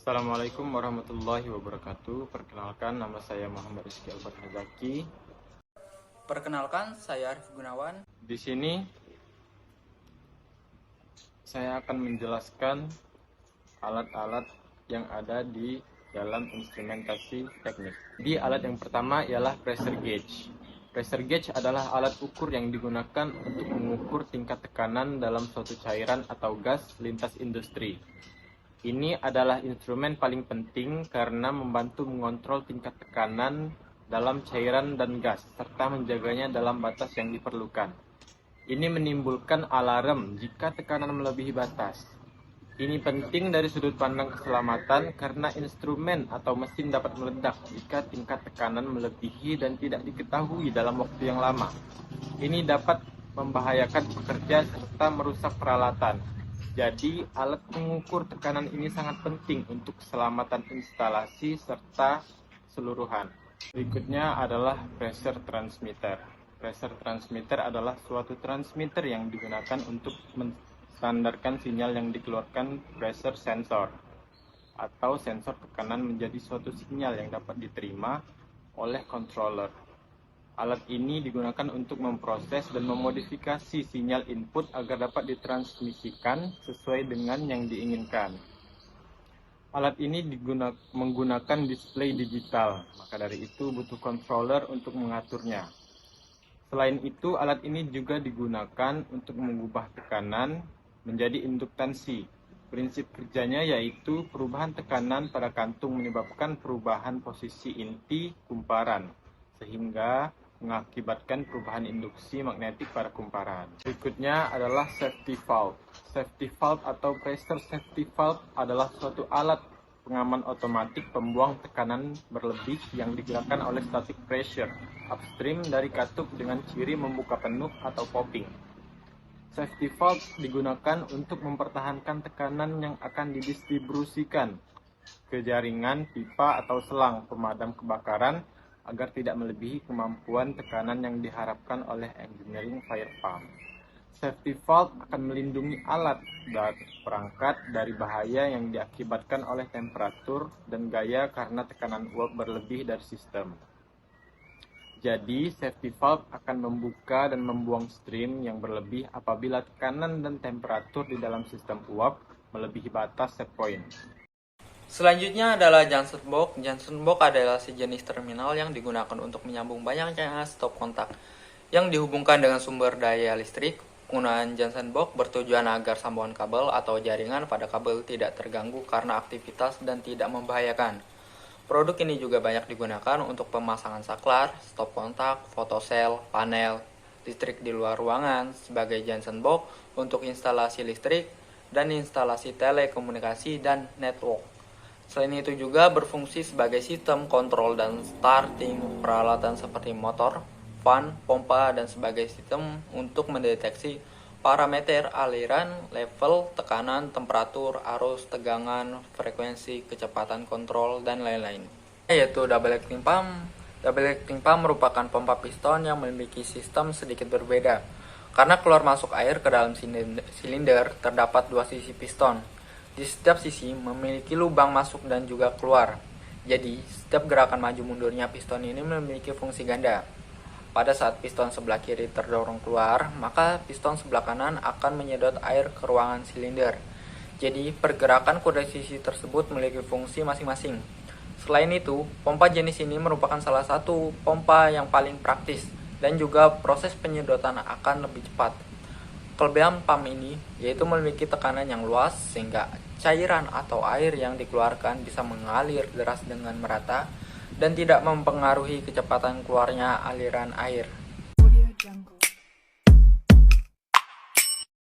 Assalamualaikum warahmatullahi wabarakatuh. Perkenalkan, nama saya Muhammad Rizky Albar-Hazaki. Perkenalkan, saya Arif Gunawan. Di sini saya akan menjelaskan alat-alat yang ada di dalam instrumentasi teknik. Di alat yang pertama ialah pressure gauge. Pressure gauge adalah alat ukur yang digunakan untuk mengukur tingkat tekanan dalam suatu cairan atau gas lintas industri. Ini adalah instrumen paling penting karena membantu mengontrol tingkat tekanan dalam cairan dan gas, serta menjaganya dalam batas yang diperlukan. Ini menimbulkan alarm jika tekanan melebihi batas. Ini penting dari sudut pandang keselamatan karena instrumen atau mesin dapat meledak jika tingkat tekanan melebihi dan tidak diketahui dalam waktu yang lama. Ini dapat membahayakan pekerja serta merusak peralatan. Jadi, alat mengukur tekanan ini sangat penting untuk keselamatan instalasi serta keseluruhan. Berikutnya adalah pressure transmitter. Pressure transmitter adalah suatu transmitter yang digunakan untuk menstandarkan sinyal yang dikeluarkan pressure sensor atau sensor tekanan menjadi suatu sinyal yang dapat diterima oleh controller. Alat ini digunakan untuk memproses dan memodifikasi sinyal input agar dapat ditransmisikan sesuai dengan yang diinginkan. Alat ini menggunakan display digital, maka dari itu butuh controller untuk mengaturnya. Selain itu, alat ini juga digunakan untuk mengubah tekanan menjadi induktansi. Prinsip kerjanya yaitu perubahan tekanan pada kantung menyebabkan perubahan posisi inti kumparan, sehingga mengakibatkan perubahan induksi magnetik pada kumparan. Berikutnya adalah safety valve. Safety valve atau pressure safety valve adalah suatu alat pengaman otomatis pembuang tekanan berlebih yang digerakkan oleh static pressure upstream dari katup dengan ciri membuka penuh atau popping. Safety valve digunakan untuk mempertahankan tekanan yang akan didistribusikan ke jaringan pipa atau selang pemadam kebakaran agar tidak melebihi kemampuan tekanan yang diharapkan oleh engineering fire pump. Safety valve akan melindungi alat dan perangkat dari bahaya yang diakibatkan oleh temperatur dan gaya karena tekanan uap berlebih dari sistem. Jadi, safety valve akan membuka dan membuang stream yang berlebih apabila tekanan dan temperatur di dalam sistem uap melebihi batas set point. Selanjutnya adalah Johnson box. Johnson box adalah sejenis terminal yang digunakan untuk menyambung banyaknya stop kontak yang dihubungkan dengan sumber daya listrik. Penggunaan Johnson box bertujuan agar sambungan kabel atau jaringan pada kabel tidak terganggu karena aktivitas dan tidak membahayakan. Produk ini juga banyak digunakan untuk pemasangan saklar, stop kontak, fotosel, panel, listrik di luar ruangan sebagai Johnson box untuk instalasi listrik dan instalasi telekomunikasi dan network. Selain itu juga berfungsi sebagai sistem kontrol dan starting peralatan seperti motor, fan, pompa, dan sebagai sistem untuk mendeteksi parameter aliran, level, tekanan, temperatur, arus, tegangan, frekuensi, kecepatan kontrol, dan lain-lain. Yaitu double acting pump. Double acting pump merupakan pompa piston yang memiliki sistem sedikit berbeda. Karena keluar masuk air ke dalam silinder terdapat dua sisi piston. Di setiap sisi memiliki lubang masuk dan juga keluar. Jadi, setiap gerakan maju mundurnya piston ini memiliki fungsi ganda. Pada saat piston sebelah kiri terdorong keluar, maka piston sebelah kanan akan menyedot air ke ruangan silinder. Jadi, pergerakan kedua sisi tersebut memiliki fungsi masing-masing. Selain itu, pompa jenis ini merupakan salah satu pompa yang paling praktis dan juga proses penyedotan akan lebih cepat. Kelebihan pump ini yaitu memiliki tekanan yang luas sehingga cairan atau air yang dikeluarkan bisa mengalir deras dengan merata dan tidak mempengaruhi kecepatan keluarnya aliran air. Audio Jungle.